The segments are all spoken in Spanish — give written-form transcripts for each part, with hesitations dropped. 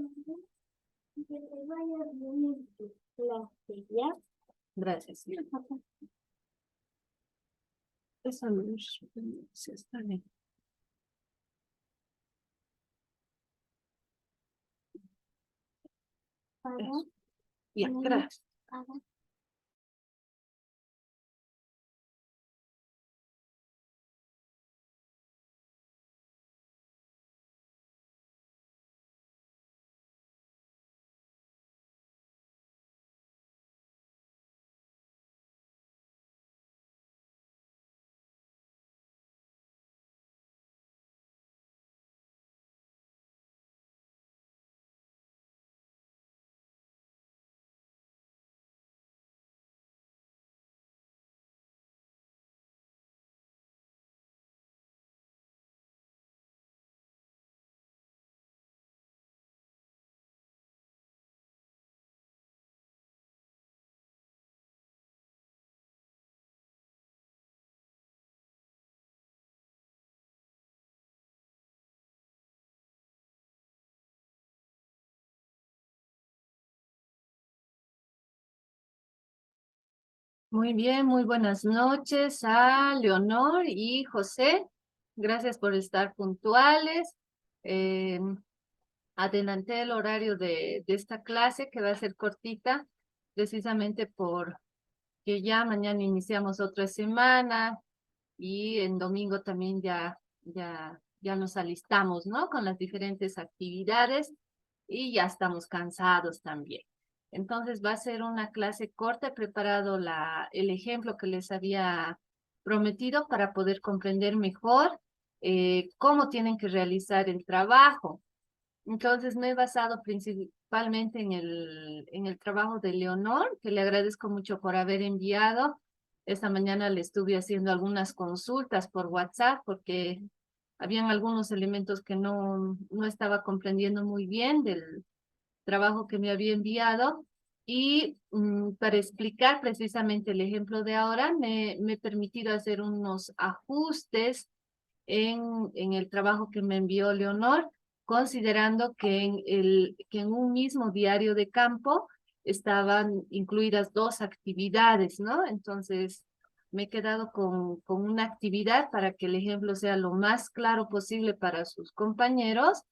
Que te vaya bien en tu clase, ¿ya? Gracias. Eso no sí, está bien. Para, Eso. Ya, mm, gracias. para. Muy bien, muy buenas noches a Leonor y José. Gracias por estar puntuales. Eh, Adelanté el horario de esta clase que va a ser cortita, precisamente porque ya mañana iniciamos otra semana y en domingo también ya nos alistamos, ¿no? Con las diferentes actividades y ya estamos cansados también. Entonces va a ser una clase corta. He preparado el ejemplo que les había prometido para poder comprender mejor cómo tienen que realizar el trabajo. Entonces me he basado principalmente en el trabajo de Leonor, que le agradezco mucho por haber enviado. Esta mañana le estuve haciendo algunas consultas por WhatsApp porque habían algunos elementos que no estaba comprendiendo muy bien del trabajo que me había enviado. Y para explicar precisamente el ejemplo de ahora, me he permitido hacer unos ajustes en el trabajo que me envió Leonor, considerando que en un mismo diario de campo estaban incluidas dos actividades, ¿no? Entonces, me he quedado con una actividad para que el ejemplo sea lo más claro posible para sus compañeros.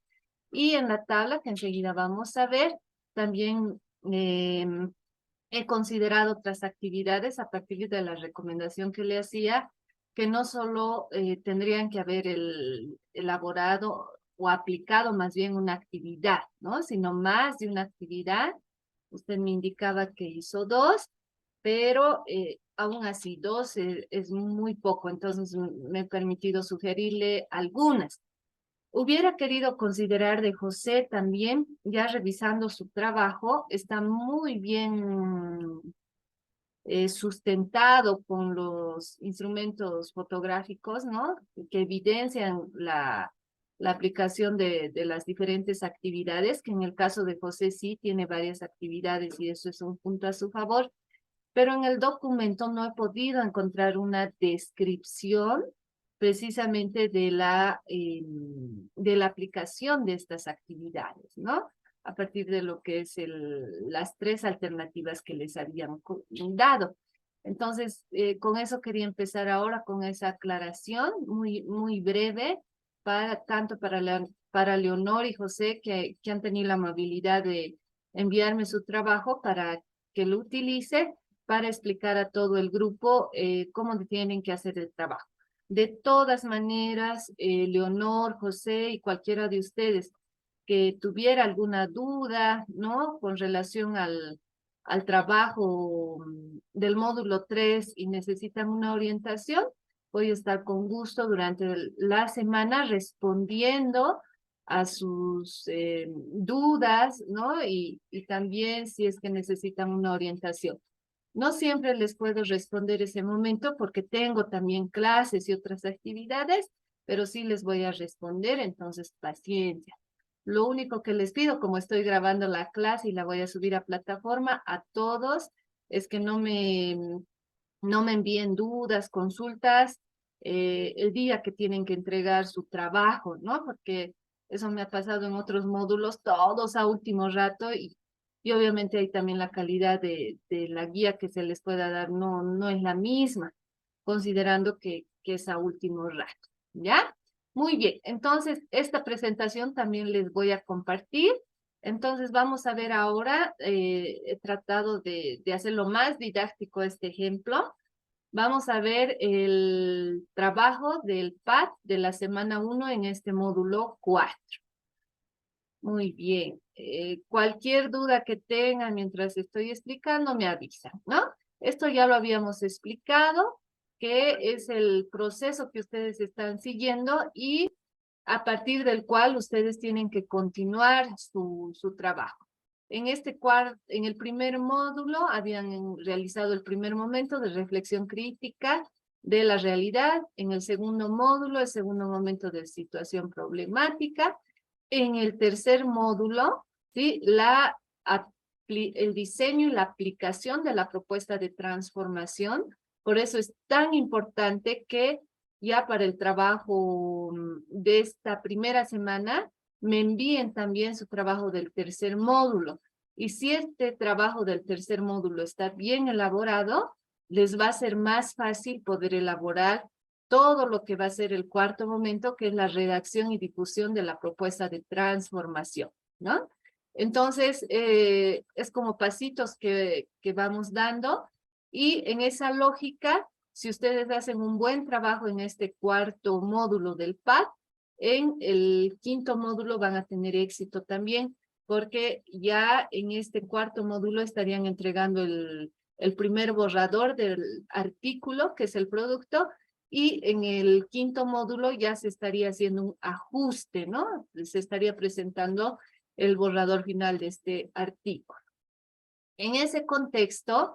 Y en la tabla que enseguida vamos a ver, también he considerado otras actividades a partir de la recomendación que le hacía, que no solo tendrían que haber elaborado o aplicado más bien una actividad, ¿no? Sino más de una actividad. Usted me indicaba que hizo dos, pero aún así dos es muy poco, entonces me he permitido sugerirle algunas. Hubiera querido considerar de José también, ya revisando su trabajo, está muy bien sustentado con los instrumentos fotográficos, ¿no? Que evidencian la aplicación de las diferentes actividades, que en el caso de José sí tiene varias actividades y eso es un punto a su favor, pero en el documento no he podido encontrar una descripción precisamente de la aplicación de estas actividades, ¿no? A partir de lo que es las tres alternativas que les habían dado. Entonces, con eso quería empezar ahora, con esa aclaración muy breve, tanto para Leonor y José, que han tenido la amabilidad de enviarme su trabajo para que lo utilice para explicar a todo el grupo cómo tienen que hacer el trabajo. De todas maneras, Leonor, José y cualquiera de ustedes que tuviera alguna duda, ¿no? Con relación al trabajo del módulo 3 y necesitan una orientación, voy a estar con gusto durante la semana respondiendo a sus dudas, ¿no? Y también si es que necesitan una orientación. No siempre les puedo responder ese momento porque tengo también clases y otras actividades, pero sí les voy a responder, entonces paciencia. Lo único que les pido, como estoy grabando la clase y la voy a subir a plataforma, a todos, es que no me envíen dudas, consultas, el día que tienen que entregar su trabajo, ¿no? Porque Eso me ha pasado en otros módulos, todos a último rato y obviamente ahí también la calidad de la guía que se les pueda dar no es la misma, considerando que es a último rato, ¿ya? Muy bien, entonces esta presentación también les voy a compartir. Entonces vamos a ver ahora, he tratado de hacerlo más didáctico este ejemplo. Vamos a ver el trabajo del PAT de la semana 1 en este módulo 4. Muy bien. Cualquier duda que tengan mientras estoy explicando, me avisan, ¿no? Esto ya lo habíamos explicado, que es el proceso que ustedes están siguiendo y a partir del cual ustedes tienen que continuar su trabajo. En el primer módulo habían realizado el primer momento de reflexión crítica de la realidad. En el segundo módulo, el segundo momento de situación problemática. En el tercer módulo, ¿sí? El diseño y la aplicación de la propuesta de transformación. Por eso es tan importante que ya para el trabajo de esta primera semana me envíen también su trabajo del tercer módulo. Y si este trabajo del tercer módulo está bien elaborado, les va a ser más fácil poder elaborar todo lo que va a ser el cuarto momento, que es la redacción y difusión de la propuesta de transformación, ¿no? Entonces, es como pasitos que vamos dando y en esa lógica, si ustedes hacen un buen trabajo en este cuarto módulo del PAD, en el quinto módulo van a tener éxito también, porque ya en este cuarto módulo estarían entregando el primer borrador del artículo, que es el producto, y en el quinto módulo ya se estaría haciendo un ajuste, ¿no? Se estaría presentando el borrador final de este artículo. En ese contexto,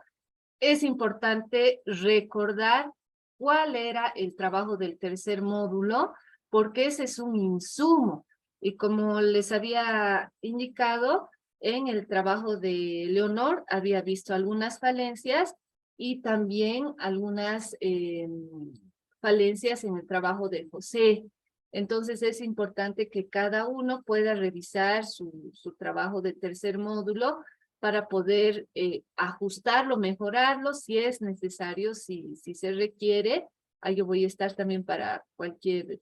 es importante recordar cuál era el trabajo del tercer módulo, porque ese es un insumo. Y como les había indicado, en el trabajo de Leonor había visto algunas falencias y también algunas falencias en el trabajo de José. Entonces es importante que cada uno pueda revisar su trabajo de tercer módulo para poder ajustarlo, mejorarlo, si es necesario, si se requiere. Ahí yo voy a estar también para cualquier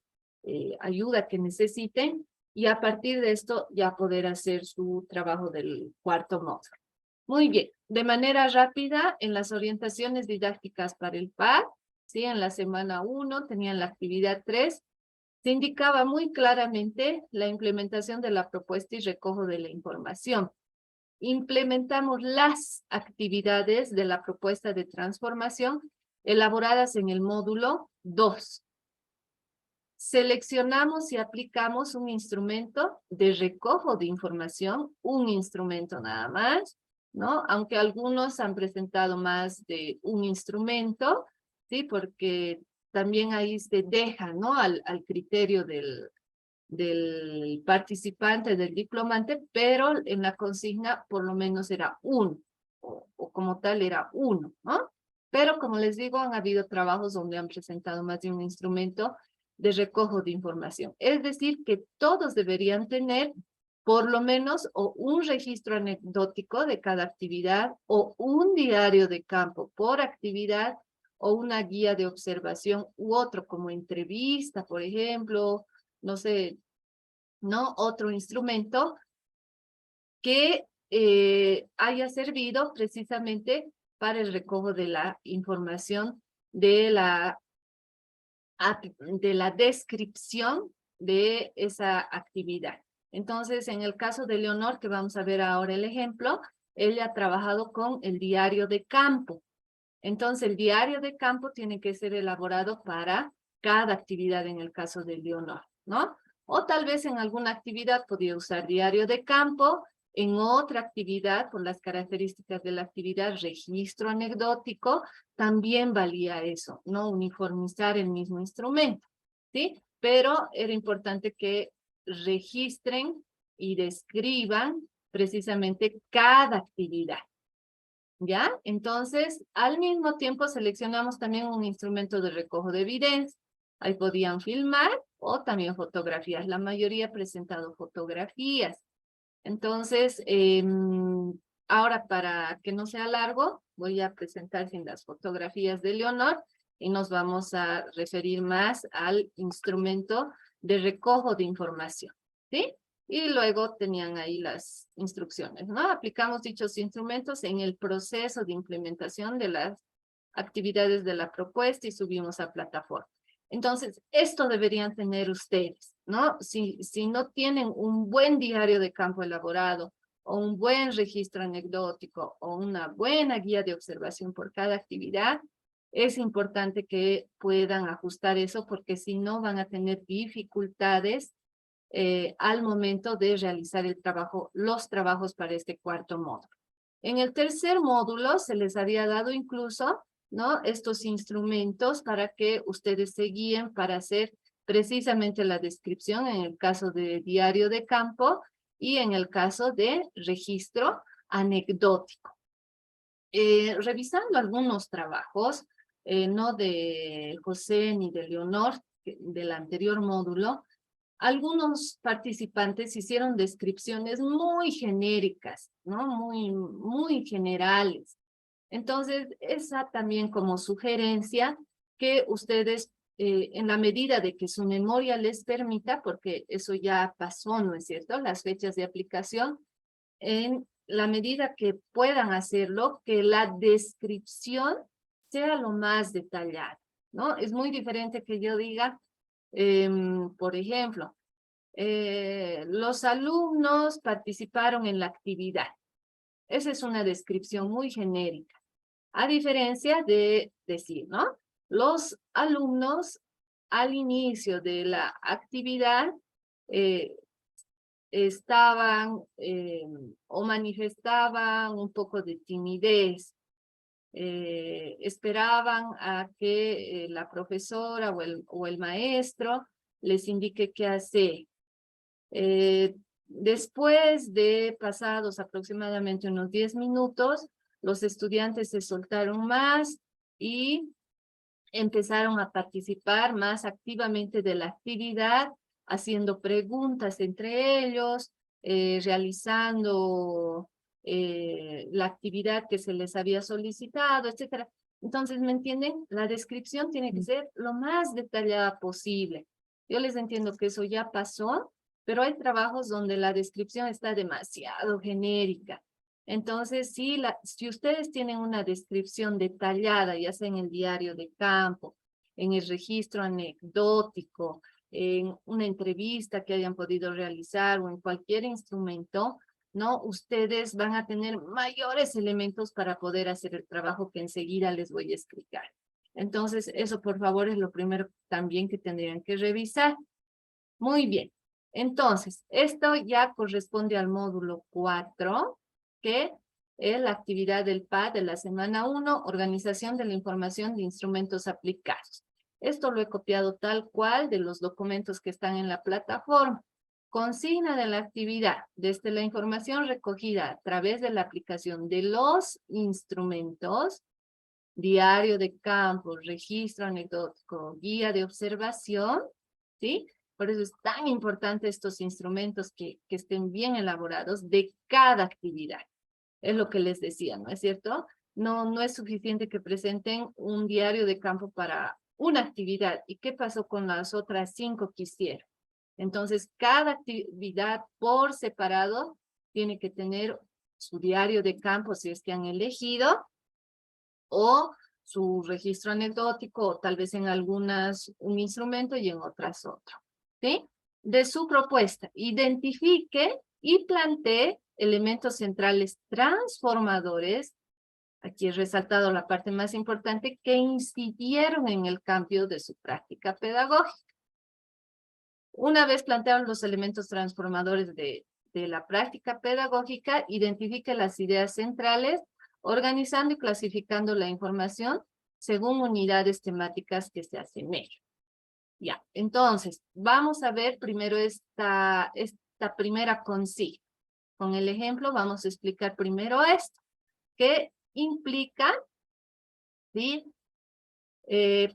ayuda que necesiten y a partir de esto ya poder hacer su trabajo del cuarto módulo. Muy bien, de manera rápida, en las orientaciones didácticas para el PAD, ¿sí? En la semana 1 tenían la actividad 3, se indicaba muy claramente la implementación de la propuesta y recojo de la información. Implementamos las actividades de la propuesta de transformación elaboradas en el módulo 2. Seleccionamos y aplicamos un instrumento de recojo de información, un instrumento nada más, ¿no? Aunque algunos han presentado más de un instrumento, ¿sí? Porque también ahí se deja, ¿no? Al criterio del participante, del diplomante, pero en la consigna por lo menos era uno, o como tal era uno, ¿no? Pero como les digo, han habido trabajos donde han presentado más de un instrumento de recojo de información. Es decir, que todos deberían tener por lo menos o un registro anecdótico de cada actividad o un diario de campo por actividad o una guía de observación u otro como entrevista, por ejemplo, no sé, ¿no? Otro instrumento que haya servido precisamente para el recojo de la información de la descripción de esa actividad. Entonces, en el caso de Leonor, que vamos a ver ahora el ejemplo, ella ha trabajado con el diario de campo. Entonces, el diario de campo tiene que ser elaborado para cada actividad en el caso de Leonor, ¿no? O tal vez en alguna actividad podía usar diario de campo, en otra actividad, por las características de la actividad, registro anecdótico, también valía eso, ¿no? Uniformizar el mismo instrumento, ¿sí? Pero era importante que registren y describan precisamente cada actividad. ¿Ya? Entonces, al mismo tiempo seleccionamos también un instrumento de recojo de evidencia. Ahí podían filmar o también fotografías. La mayoría ha presentado fotografías. Entonces, ahora para que no sea largo, voy a presentar sin las fotografías de Leonor y nos vamos a referir más al instrumento de recojo de información, ¿sí? Y luego tenían ahí las instrucciones, ¿no? Aplicamos dichos instrumentos en el proceso de implementación de las actividades de la propuesta y subimos a plataforma. Entonces, esto deberían tener ustedes, ¿no? Si no tienen un buen diario de campo elaborado, o un buen registro anecdótico, o una buena guía de observación por cada actividad, es importante que puedan ajustar eso, porque si no van a tener dificultades al momento de realizar el trabajo, los trabajos para este cuarto módulo. En el tercer módulo se les había dado incluso, ¿no?, estos instrumentos para que ustedes se guíen para hacer precisamente la descripción en el caso de diario de campo y en el caso de registro anecdótico. Revisando algunos trabajos, no de José ni de Leonor, del anterior módulo, algunos participantes hicieron descripciones muy genéricas, ¿no? Muy generales. Entonces, esa también como sugerencia que ustedes, en la medida de que su memoria les permita, porque eso ya pasó, ¿no es cierto?, las fechas de aplicación, en la medida que puedan hacerlo, que la descripción sea lo más detallada, ¿no? Es muy diferente que yo diga, por ejemplo, los alumnos participaron en la actividad. Esa es una descripción muy genérica, a diferencia de decir, ¿no? Los alumnos al inicio de la actividad estaban o manifestaban un poco de timidez, esperaban a que la profesora o el maestro les indique qué hacer. Después de pasados aproximadamente unos 10 minutos, los estudiantes se soltaron más y empezaron a participar más activamente de la actividad, haciendo preguntas entre ellos, realizando la actividad que se les había solicitado, etcétera. Entonces, ¿me entienden? La descripción tiene que ser lo más detallada posible. Yo les entiendo que eso ya pasó, pero hay trabajos donde la descripción está demasiado genérica. Entonces, si ustedes tienen una descripción detallada, ya sea en el diario de campo, en el registro anecdótico, en una entrevista que hayan podido realizar o en cualquier instrumento, ¿no? Ustedes van a tener mayores elementos para poder hacer el trabajo que enseguida les voy a explicar. Entonces, eso por favor es lo primero también que tendrían que revisar. Muy bien. Entonces, esto ya corresponde al módulo 4, que es la actividad del PAD de la semana 1, organización de la información de instrumentos aplicados. Esto lo he copiado tal cual de los documentos que están en la plataforma. Consigna de la actividad, desde la información recogida a través de la aplicación de los instrumentos, diario de campo, registro anecdótico, guía de observación, ¿sí? Por eso es tan importante estos instrumentos que estén bien elaborados de cada actividad. Es lo que les decía, ¿no es cierto? No es suficiente que presenten un diario de campo para una actividad. ¿Y qué pasó con las otras 5 que hicieron? Entonces, cada actividad por separado tiene que tener su diario de campo si es que han elegido, o su registro anecdótico, o tal vez en algunas un instrumento y en otras otro. ¿Sí? De su propuesta, identifique y plantee elementos centrales transformadores, aquí he resaltado la parte más importante, que incidieron en el cambio de su práctica pedagógica. Una vez planteados los elementos transformadores de la práctica pedagógica, identifique las ideas centrales, organizando y clasificando la información según unidades temáticas que se asemejen. Ya, entonces, vamos a ver primero esta primera consigna. Con el ejemplo vamos a explicar primero esto, que implica, ¿sí?,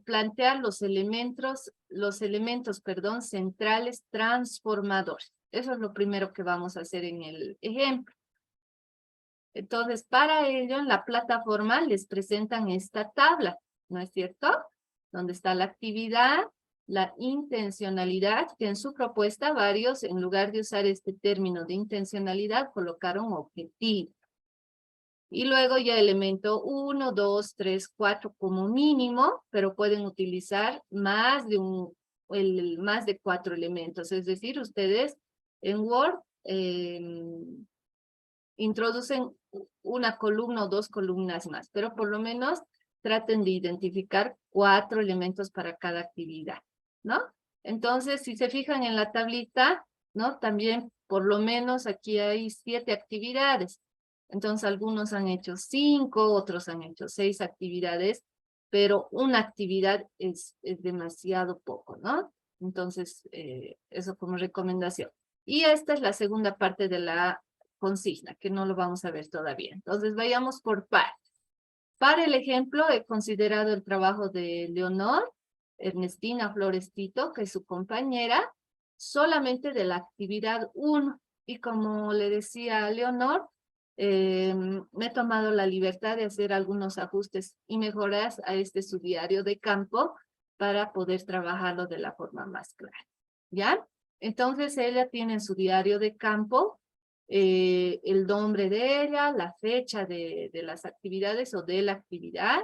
plantear los elementos, perdón, centrales transformadores. Eso es lo primero que vamos a hacer en el ejemplo. Entonces, para ello, en la plataforma les presentan esta tabla, ¿no es cierto? Donde está la actividad, la intencionalidad, que en su propuesta varios, en lugar de usar este término de intencionalidad, colocaron objetivo. Y luego ya elemento 1, 2, 3, 4 como mínimo, pero pueden utilizar más de más de 4 elementos. Es decir, ustedes en Word introducen una columna o 2 columnas más, pero por lo menos traten de identificar 4 elementos para cada actividad, ¿no? Entonces, si se fijan en la tablita, ¿no? También por lo menos aquí hay 7 actividades. Entonces, algunos han hecho 5, otros han hecho 6 actividades, pero una actividad es demasiado poco, ¿no? Entonces, eso como recomendación. Y esta es la segunda parte de la consigna, que no lo vamos a ver todavía. Entonces, vayamos por partes. Para el ejemplo, he considerado el trabajo de Leonor, Ernestina Florestito, que es su compañera, solamente de la actividad 1. Y como le decía a Leonor, me he tomado la libertad de hacer algunos ajustes y mejoras a este su diario de campo para poder trabajarlo de la forma más clara. ¿Ya? Entonces, ella tiene en su diario de campo el nombre de ella, la fecha de las actividades o de la actividad,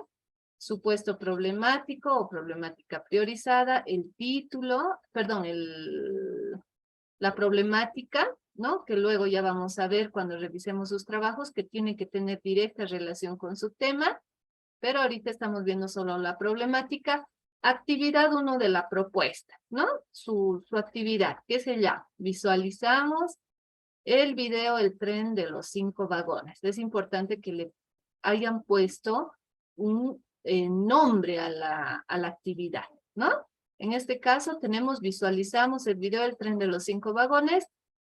supuesto problemático o problemática priorizada, el título, perdón, la problemática, ¿no? Que luego ya vamos a ver cuando revisemos sus trabajos, que tiene que tener directa relación con su tema, pero ahorita estamos viendo solo la problemática. Actividad 1 de la propuesta, ¿no? Su actividad, ¿qué se llama? Visualizamos el video El tren de los 5 vagones. Es importante que le hayan puesto un nombre a la actividad, ¿no? En este caso visualizamos el video El tren de los 5 vagones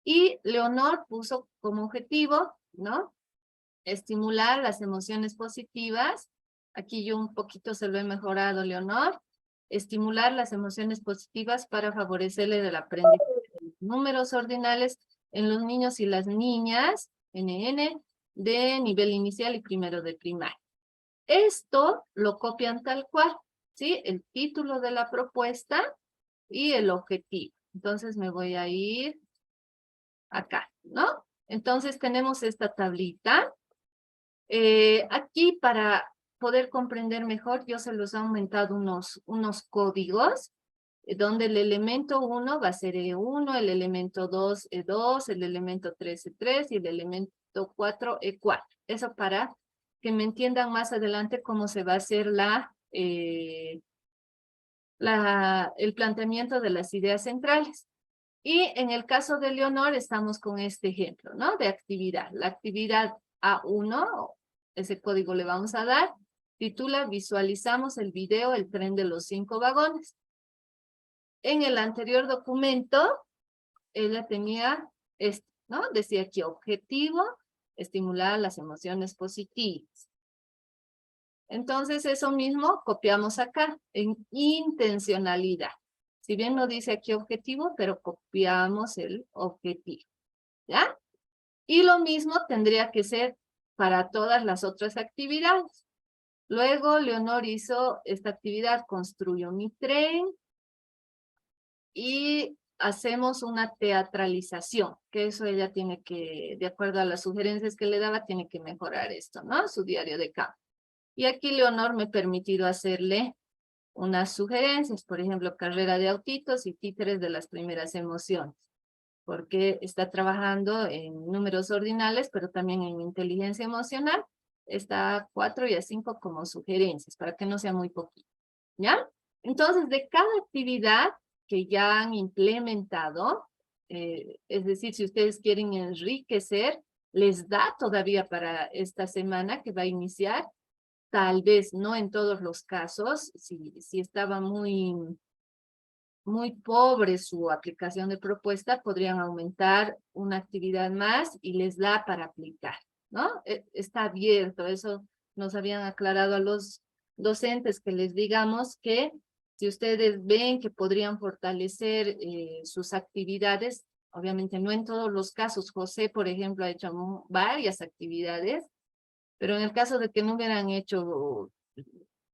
y Leonor puso como objetivo, ¿no? Estimular las emociones positivas. Aquí yo un poquito se lo he mejorado, Leonor. Estimular las emociones positivas para favorecerle el aprendizaje de los números ordinales en los niños y las niñas, NN, de nivel inicial y primero de primaria. Esto lo copian tal cual, ¿sí? El título de la propuesta y el objetivo. Entonces me voy a ir acá, ¿no? Entonces tenemos esta tablita. Aquí para poder comprender mejor, yo se los he aumentado unos códigos, donde el elemento 1 va a ser E1, el elemento 2, E2, el elemento 3, E3 y el elemento 4, E4. Eso para que me entiendan más adelante cómo se va a hacer el planteamiento de las ideas centrales. Y en el caso de Leonor estamos con este ejemplo, ¿no? De actividad. La actividad A1, ese código le vamos a dar, titula Visualizamos el video El tren de los 5 vagones. En el anterior documento, ella tenía esto, ¿no? Decía aquí objetivo, estimular las emociones positivas. Entonces, eso mismo copiamos acá, en intencionalidad. Si bien no dice aquí objetivo, pero copiamos el objetivo, ¿ya? Y lo mismo tendría que ser para todas las otras actividades. Luego, Leonor hizo esta actividad, construyó mi tren, y hacemos una teatralización, que eso ella tiene que, de acuerdo a las sugerencias que le daba, tiene que mejorar esto, ¿no? Su diario de campo. Y aquí Leonor me ha permitido hacerle unas sugerencias, por ejemplo, carrera de autitos y títeres de las primeras emociones, porque está trabajando en números ordinales, pero también en inteligencia emocional. Está a 4 y a 5 como sugerencias, para que no sea muy poquito, ¿ya? Entonces, de cada actividad que ya han implementado, es decir, si ustedes quieren enriquecer, les da todavía para esta semana que va a iniciar, tal vez no en todos los casos, si estaba muy pobre su aplicación de propuesta, podrían aumentar una actividad más y les da para aplicar, ¿no? Está abierto, eso nos habían aclarado a los docentes que les digamos que si ustedes ven que podrían fortalecer sus actividades, obviamente no en todos los casos, José, por ejemplo, ha hecho varias actividades, pero en el caso de que no hubieran hecho,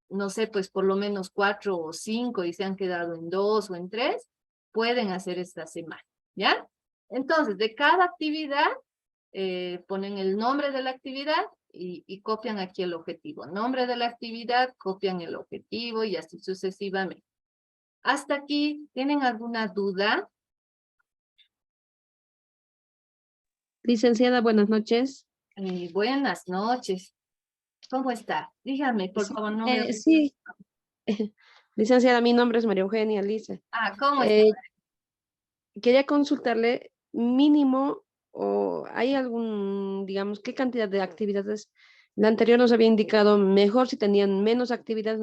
no sé, pues por lo menos 4 o 5 y se han quedado en 2 o en 3, pueden hacer esta semana, ¿ya? Entonces, de cada actividad, ponen el nombre de la actividad y copian aquí el objetivo. Nombre de la actividad, copian el objetivo y así sucesivamente. Hasta aquí, ¿tienen alguna duda? Licenciada, buenas noches. Buenas noches. ¿Cómo está? Dígame, por Sí, favor, no veo. sí. Licenciada, mi nombre es María Eugenia Lice. Ah, ¿cómo está? Quería consultarle mínimo o hay algún, digamos, qué cantidad de actividades. La anterior nos había indicado mejor si tenían menos actividades,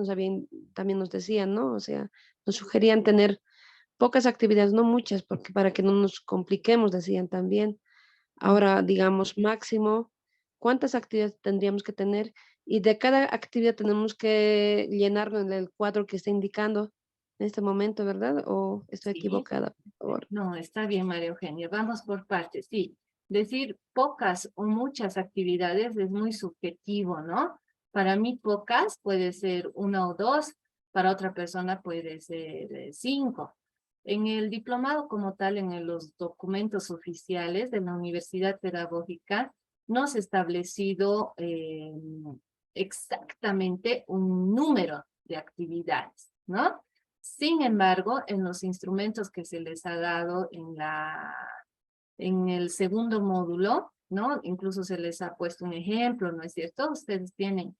también nos decían, ¿no? O sea, nos sugerían tener pocas actividades, no muchas, porque para que no nos compliquemos, decían también. Ahora, digamos, máximo, ¿cuántas actividades tendríamos que tener? Y de cada actividad tenemos que llenarlo en el cuadro que está indicando en este momento, ¿verdad? ¿O estoy Sí. equivocada, por favor? No, está bien, María Eugenia. Vamos por partes. Sí, decir pocas o muchas actividades es muy subjetivo, ¿no? Para mí pocas puede ser 1 o 2, para otra persona puede ser 5. En el diplomado como tal, los documentos oficiales de la Universidad Pedagógica, no se ha establecido exactamente un número de actividades, ¿no? Sin embargo, en los instrumentos que se les ha dado en el segundo módulo, ¿no? Incluso se les ha puesto un ejemplo, ¿no es cierto? Ustedes tienen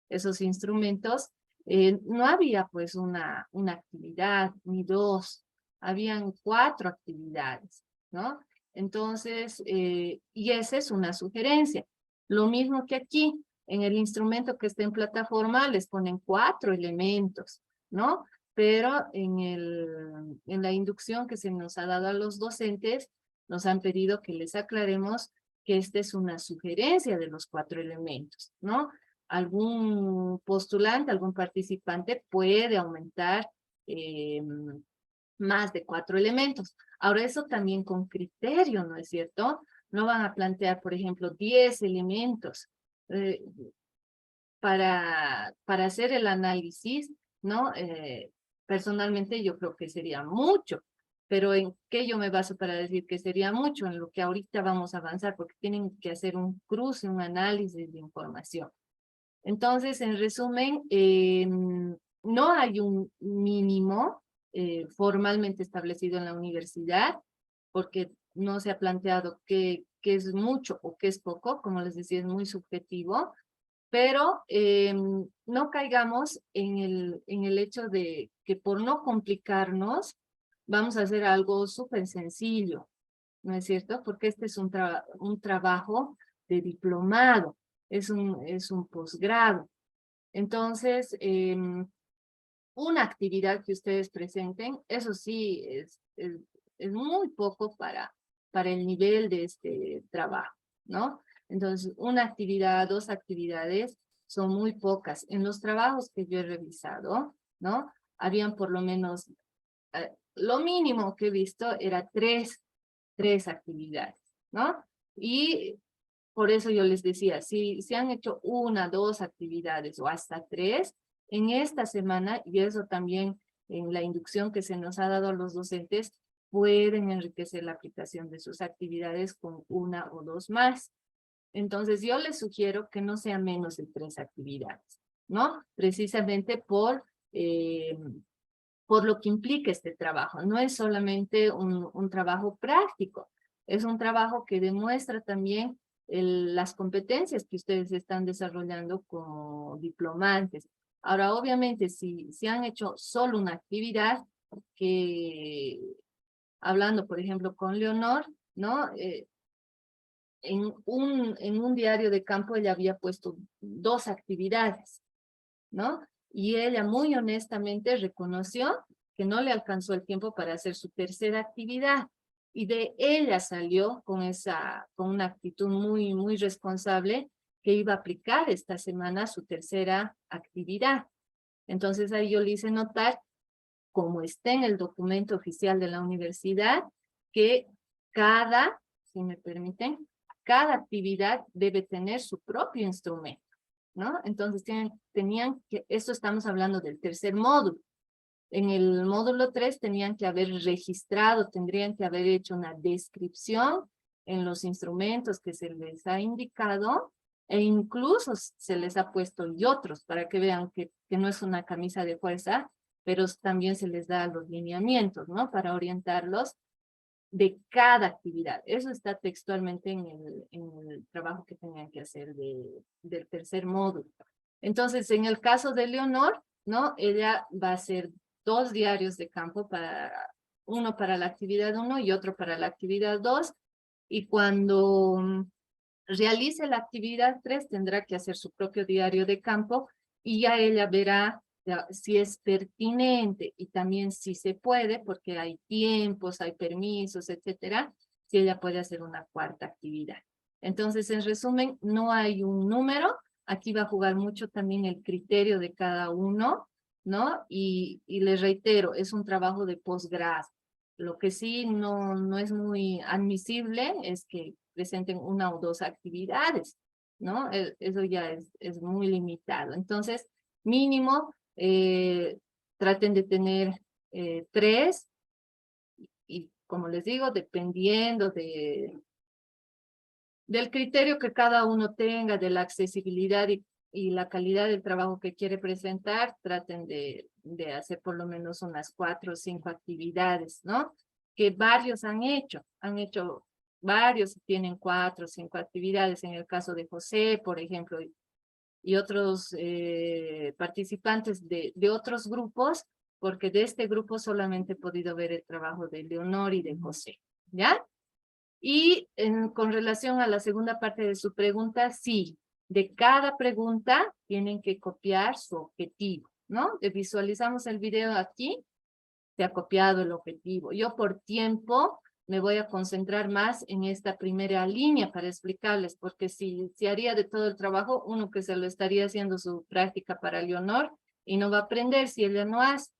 esos instrumentos. No había pues una actividad ni dos, habían 4 actividades, ¿no? Entonces, y esa es una sugerencia. Lo mismo que aquí, en el instrumento que está en plataforma, les ponen 4 elementos, ¿no? Pero en la inducción que se nos ha dado a los docentes, nos han pedido que les aclaremos que esta es una sugerencia de los 4 elementos, ¿no? Algún postulante, algún participante puede aumentar más de 4 elementos. Ahora, eso también con criterio, ¿no es cierto? No van a plantear, por ejemplo, 10 elementos eh, para hacer el análisis, ¿no? Personalmente yo creo que sería mucho, pero ¿en qué yo me baso para decir que sería mucho? En lo que ahorita vamos a avanzar, porque tienen que hacer un cruce, un análisis de información. Entonces, en resumen, no hay un mínimo formalmente establecido en la universidad, porque no se ha planteado qué es mucho o qué es poco, como les decía, es muy subjetivo, pero no caigamos en el hecho de que por no complicarnos, vamos a hacer algo súper sencillo, ¿no es cierto? Porque este es un trabajo de diplomado, es un posgrado. Entonces, una actividad que ustedes presenten, eso sí, es muy poco para el nivel de este trabajo, ¿no? Entonces, una actividad, 2 actividades son muy pocas. En los trabajos que yo he revisado, ¿no? Habían por lo menos, lo mínimo que he visto era 3 actividades, ¿no? Y por eso yo les decía, si se han hecho 1, 2 actividades o hasta 3, en esta semana, y eso también en la inducción que se nos ha dado a los docentes, pueden enriquecer la aplicación de sus actividades con 1 o 2 más. Entonces yo les sugiero que no sean menos de 3 actividades, ¿no? Precisamente por lo que implica este trabajo. No es solamente un trabajo práctico, es un trabajo que demuestra también las competencias que ustedes están desarrollando como diplomantes. Ahora, obviamente, si han hecho solo una actividad, que hablando, por ejemplo, con Leonor, ¿no? En un diario de campo ella había puesto 2 actividades, ¿no? Y ella muy honestamente reconoció que no le alcanzó el tiempo para hacer su tercera actividad. Y de ella salió con una actitud muy responsable que iba a aplicar esta semana su tercera actividad. Entonces ahí yo le hice notar, como está en el documento oficial de la universidad, que cada, si me permiten, cada actividad debe tener su propio instrumento, ¿no? Entonces tenían que, esto estamos hablando del tercer módulo. En el módulo 3 tenían que haber registrado, tendrían que haber hecho una descripción en los instrumentos que se les ha indicado, e incluso se les ha puesto y otros, para que vean que no es una camisa de fuerza, pero también se les da los lineamientos, ¿no? Para orientarlos de cada actividad. Eso está textualmente en el trabajo que tenían que hacer del tercer módulo. Entonces, en el caso de Leonor, ¿no? Ella va a hacer 2 diarios de campo, uno para la actividad 1 y otro para la actividad 2. Y cuando realice la actividad 3, tendrá que hacer su propio diario de campo y ya ella verá si es pertinente y también si se puede, porque hay tiempos, hay permisos, etcétera, si ella puede hacer una 4ª actividad. Entonces, en resumen, no hay un número, aquí va a jugar mucho también el criterio de cada uno, ¿no? Y les reitero, es un trabajo de posgrado. Lo que sí no es muy admisible es que presenten 1 o 2 actividades, ¿no? Eso ya es muy limitado. Entonces, mínimo, traten de tener 3, y como les digo, dependiendo del criterio que cada uno tenga, de la accesibilidad y la calidad del trabajo que quiere presentar, traten de hacer por lo menos unas 4 o 5 actividades, ¿no? Que varios han hecho varios, tienen 4 o 5 actividades, en el caso de José, por ejemplo, y otros participantes de otros grupos, porque de este grupo solamente he podido ver el trabajo de Leonor y de José, ¿ya? Y con relación a la segunda parte de su pregunta, sí, de cada pregunta tienen que copiar su objetivo, ¿no? Visualizamos el video aquí, se ha copiado el objetivo. Yo por tiempo me voy a concentrar más en esta primera línea para explicarles, porque si haría de todo el trabajo, uno que se lo estaría haciendo su práctica para Leonor y no va a aprender si ella no hace.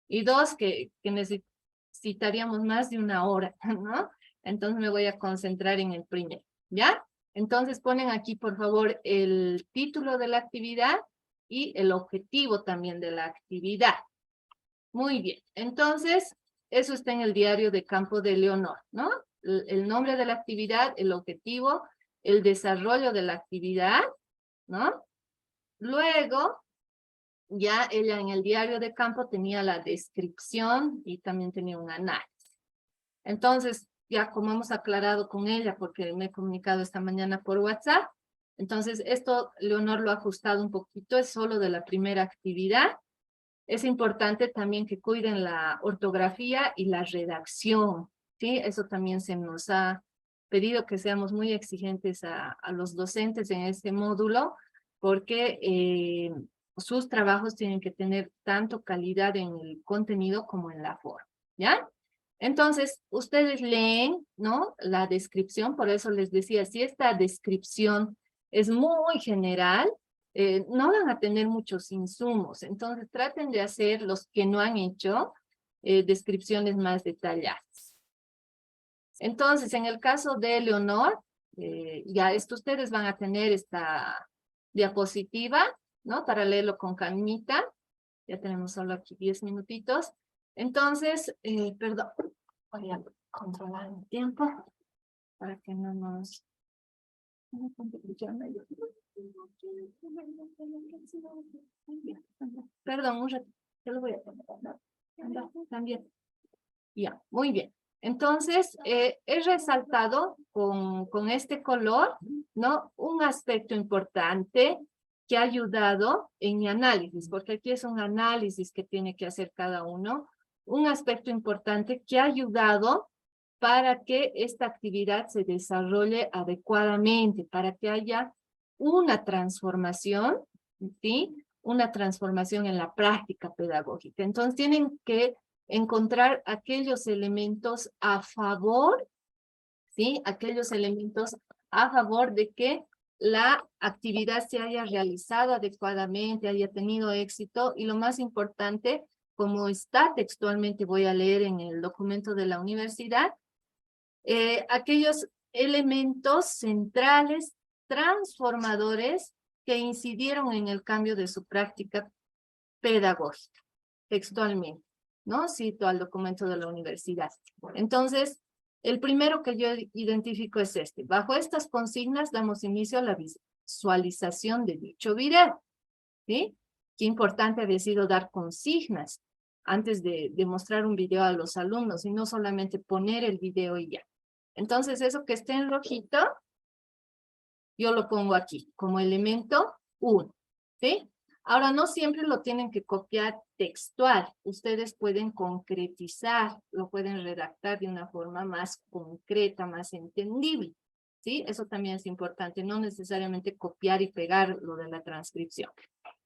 Y 2, que necesitaríamos más de 1 hora, ¿no? Entonces me voy a concentrar en el primero, ¿ya? Entonces ponen aquí, por favor, el título de la actividad y el objetivo también de la actividad. Muy bien, entonces, eso está en el diario de campo de Leonor, ¿no? El nombre de la actividad, el objetivo, el desarrollo de la actividad, ¿no? Luego, ya ella en el diario de campo tenía la descripción y también tenía un análisis. Entonces, ya como hemos aclarado con ella, porque me he comunicado esta mañana por WhatsApp, entonces esto Leonor lo ha ajustado un poquito, es solo de la primera actividad. Es importante también que cuiden la ortografía y la redacción, ¿sí? Eso también se nos ha pedido que seamos muy exigentes a los docentes en este módulo, porque sus trabajos tienen que tener tanto calidad en el contenido como en la forma, ¿ya? Entonces, ustedes leen, ¿no? La descripción, por eso les decía, si esta descripción es muy general, no van a tener muchos insumos, entonces traten de hacer los que no han hecho descripciones más detalladas. Entonces, en el caso de Leonor, ya ustedes van a tener esta diapositiva, ¿no? Para leerlo con calmita. Ya tenemos solo aquí 10 minutitos. Entonces, perdón, voy a controlar el tiempo para que no nos... Perdón, un ratito, te lo voy a poner. También. Ya, muy bien. Entonces, he resaltado con este color, ¿no? Un aspecto importante que ha ayudado en mi análisis, porque aquí es un análisis que tiene que hacer cada uno. Un aspecto importante que ha ayudado para que esta actividad se desarrolle adecuadamente, para que haya una transformación, ¿sí? Una transformación en la práctica pedagógica. Entonces tienen que encontrar aquellos elementos a favor, ¿sí? Aquellos elementos a favor de que la actividad se haya realizado adecuadamente, haya tenido éxito, y lo más importante, como está textualmente, voy a leer en el documento de la universidad, aquellos elementos centrales, transformadores, que incidieron en el cambio de su práctica pedagógica, textualmente, ¿no? Cito al documento de la universidad. Entonces, el primero que yo identifico es este. Bajo estas consignas damos inicio a la visualización de dicho video, ¿sí? Qué importante había sido dar consignas antes de mostrar un video a los alumnos y no solamente poner el video y ya. Entonces, eso que esté en rojito, yo lo pongo aquí como elemento 1, ¿sí? Ahora, no siempre lo tienen que copiar textual. Ustedes pueden concretizar, lo pueden redactar de una forma más concreta, más entendible, ¿sí? Eso también es importante, no necesariamente copiar y pegar lo de la transcripción.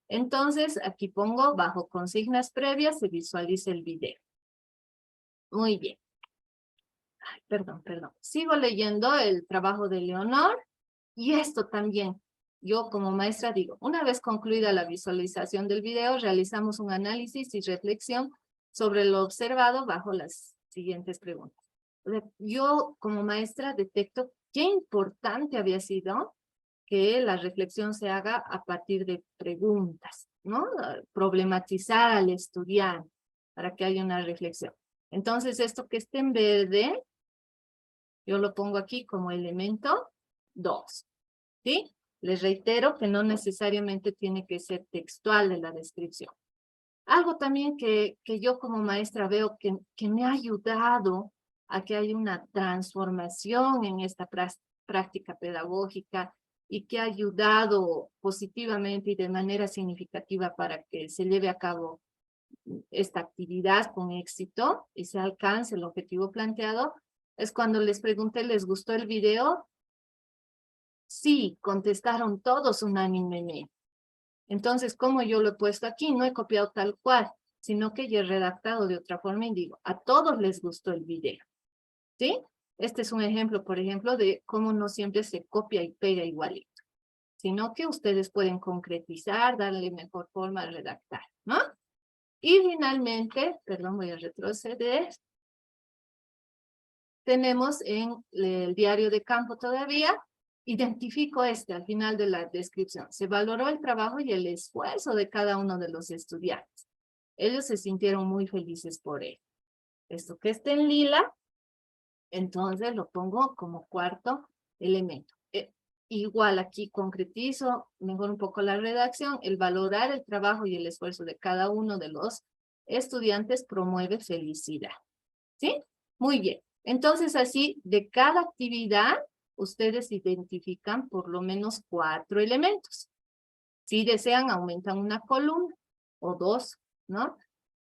Entonces, aquí pongo, bajo consignas previas, se visualiza el video. Muy bien. Ay, perdón. Sigo leyendo el trabajo de Leonor, y esto también. Yo como maestra digo, una vez concluida la visualización del video, realizamos un análisis y reflexión sobre lo observado bajo las siguientes preguntas. Yo como maestra detecto qué importante había sido que la reflexión se haga a partir de preguntas, ¿no? Problematizar al estudiante para que haya una reflexión. Entonces, esto que esté en verde, yo lo pongo aquí como elemento 2, ¿sí? Les reitero que no necesariamente tiene que ser textual de la descripción. Algo también que yo como maestra veo que me ha ayudado a que haya una transformación en esta práctica pedagógica y que ha ayudado positivamente y de manera significativa para que se lleve a cabo esta actividad con éxito y se alcance el objetivo planteado, es cuando les pregunté, ¿les gustó el video? Sí, contestaron todos unánimemente. Entonces, como yo lo he puesto aquí, no he copiado tal cual, sino que ya he redactado de otra forma y digo, a todos les gustó el video, ¿sí? Este es un ejemplo, por ejemplo, de cómo no siempre se copia y pega igualito, sino que ustedes pueden concretizar, darle mejor forma a redactar, ¿no? Y finalmente, perdón, voy a retroceder. Tenemos en el diario de campo todavía, identifico al final de la descripción. Se valoró el trabajo y el esfuerzo de cada uno de los estudiantes. Ellos se sintieron muy felices por él. Esto que está en lila, entonces lo pongo como cuarto elemento. Igual aquí concretizo mejor un poco la redacción. El valorar el trabajo y el esfuerzo de cada uno de los estudiantes promueve felicidad. ¿Sí? Muy bien. Entonces así, de cada actividad, ustedes identifican por lo menos 4 elementos. Si desean, aumentan una columna o 2, ¿no?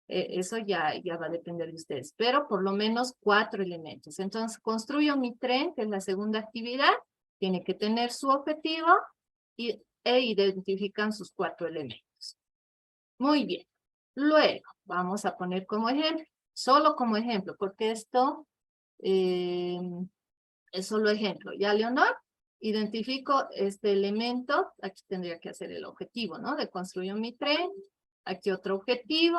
Eso ya va a depender de ustedes, pero por lo menos 4 elementos. Entonces, construyo mi tren, que es la segunda actividad, tiene que tener su objetivo e identifican sus 4 elementos. Muy bien. Luego, vamos a poner como ejemplo, solo como ejemplo, porque esto es solo ejemplo. Ya, Leonor, identifico este elemento, aquí tendría que hacer el objetivo, ¿no? De construir mi tren, aquí otro objetivo,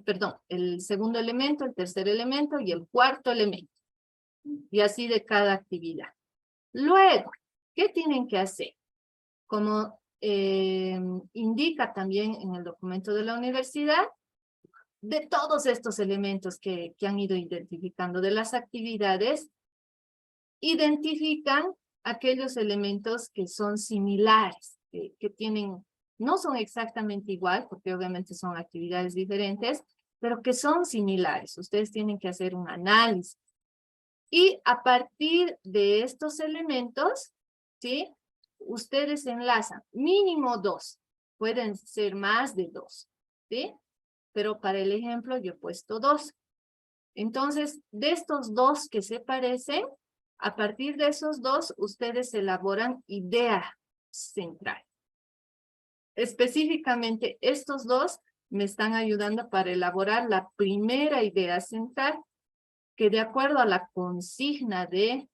perdón, el segundo elemento, el tercer elemento y el cuarto elemento. Y así de cada actividad. Luego, ¿qué tienen que hacer? Como indica también en el documento de la universidad, de todos estos elementos que han ido identificando de las actividades, identifican aquellos elementos que son similares, que tienen, no son exactamente igual, porque obviamente son actividades diferentes, pero que son similares. Ustedes tienen que hacer un análisis. Y a partir de estos elementos, ¿sí? Ustedes enlazan mínimo 2, pueden ser más de 2, ¿sí? Pero para el ejemplo yo he puesto 2. Entonces, de estos 2 que se parecen, a partir de esos 2, ustedes elaboran idea central. Específicamente, estos 2 me están ayudando para elaborar la primera idea central, que de acuerdo a la consigna de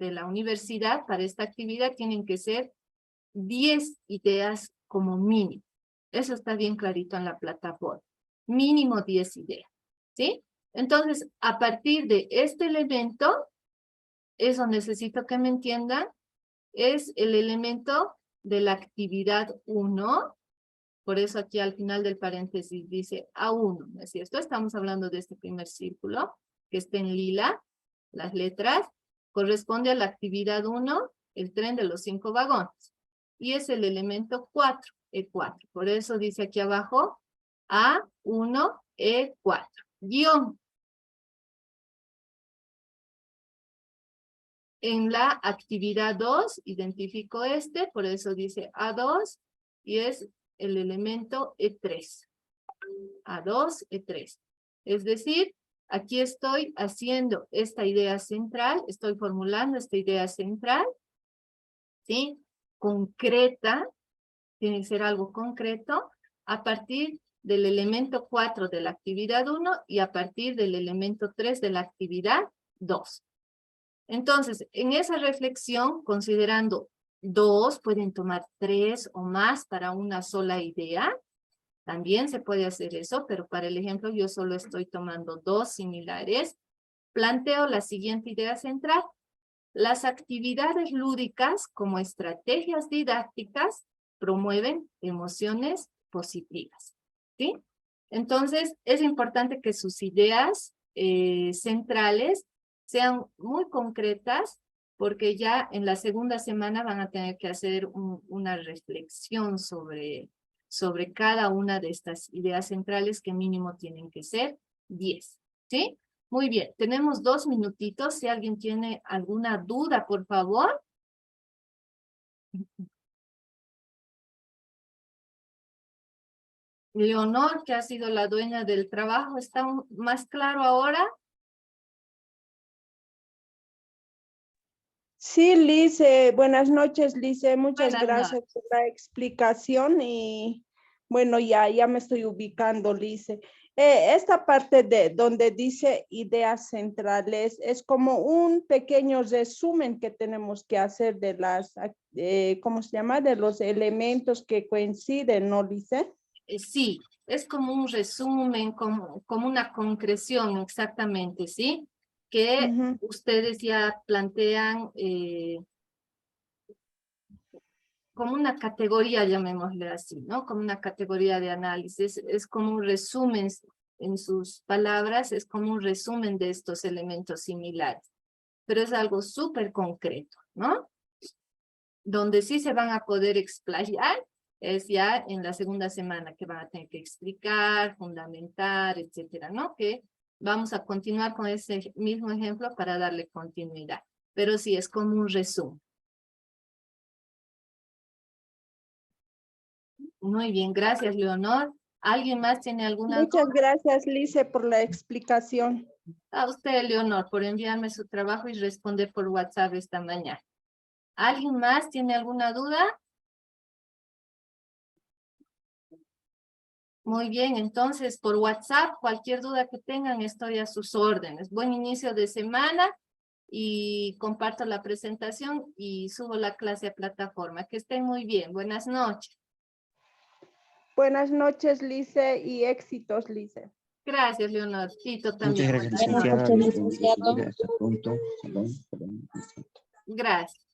de la universidad para esta actividad tienen que ser 10 ideas como mínimo. Eso está bien clarito en la plataforma. Mínimo 10 ideas, ¿sí? Entonces, a partir de este elemento, eso necesito que me entiendan, es el elemento de la actividad 1. Por eso aquí al final del paréntesis dice A1, ¿no es cierto? Estamos hablando de este primer círculo, que está en lila, las letras, corresponde a la actividad 1, el tren de los 5 vagones. Y es el elemento 4, E4. Por eso dice aquí abajo, A1, E4. Guión. En la actividad 2, identifico este, por eso dice A2, y es el elemento E3. A2, E3. Es decir, aquí estoy haciendo esta idea central, estoy formulando esta idea central, ¿sí? Concreta, tiene que ser algo concreto, a partir del elemento 4 de la actividad 1 y a partir del elemento 3 de la actividad 2. Entonces, en esa reflexión, considerando 2, pueden tomar 3 o más para una sola idea. También se puede hacer eso, pero para el ejemplo yo solo estoy tomando 2 similares. Planteo la siguiente idea central. Las actividades lúdicas como estrategias didácticas promueven emociones positivas, ¿sí? Entonces, es importante que sus ideas centrales sean muy concretas, porque ya en la segunda semana van a tener que hacer una reflexión sobre cada una de estas ideas centrales, que mínimo tienen que ser 10, ¿sí? Muy bien, tenemos 2 minutitos. Si alguien tiene alguna duda, por favor. Leonor, que ha sido la dueña del trabajo, ¿está más claro ahora? Sí, Lice, buenas noches, Lice. Muchas Buenas gracias por la explicación y bueno, ya me estoy ubicando, Lice. Esta parte de donde dice ideas centrales es como un pequeño resumen que tenemos que hacer de las, ¿cómo se llama? De los elementos que coinciden, ¿no, Lice? Sí, es como un resumen, como una concreción, exactamente, ¿sí? Que Ujú. ustedes ya plantean como una categoría, llamémosle así, ¿no? Como una categoría de análisis. Es como un resumen, en sus palabras, es como un resumen de estos elementos similares. Pero es algo súper concreto, ¿no? Donde sí se van a poder explayar es ya en la segunda semana, que van a tener que explicar, fundamentar, etcétera, ¿no? Que vamos a continuar con ese mismo ejemplo para darle continuidad. Pero sí, es como un resumen. Muy bien, gracias, Leonor. ¿Alguien más tiene alguna duda? Muchas gracias, Lice, por la explicación. A usted, Leonor, por enviarme su trabajo y responder por WhatsApp esta mañana. ¿Alguien más tiene alguna duda? Muy bien, entonces por WhatsApp, cualquier duda que tengan, estoy a sus órdenes. Buen inicio de semana y comparto la presentación y subo la clase a plataforma. Que estén muy bien. Buenas noches. Buenas noches, Lice, y éxitos, Lice. Gracias, Leonor. Tito Muchas también. gracias, Buenas noches. licenciada. Gracias, punto. Perdón. Gracias.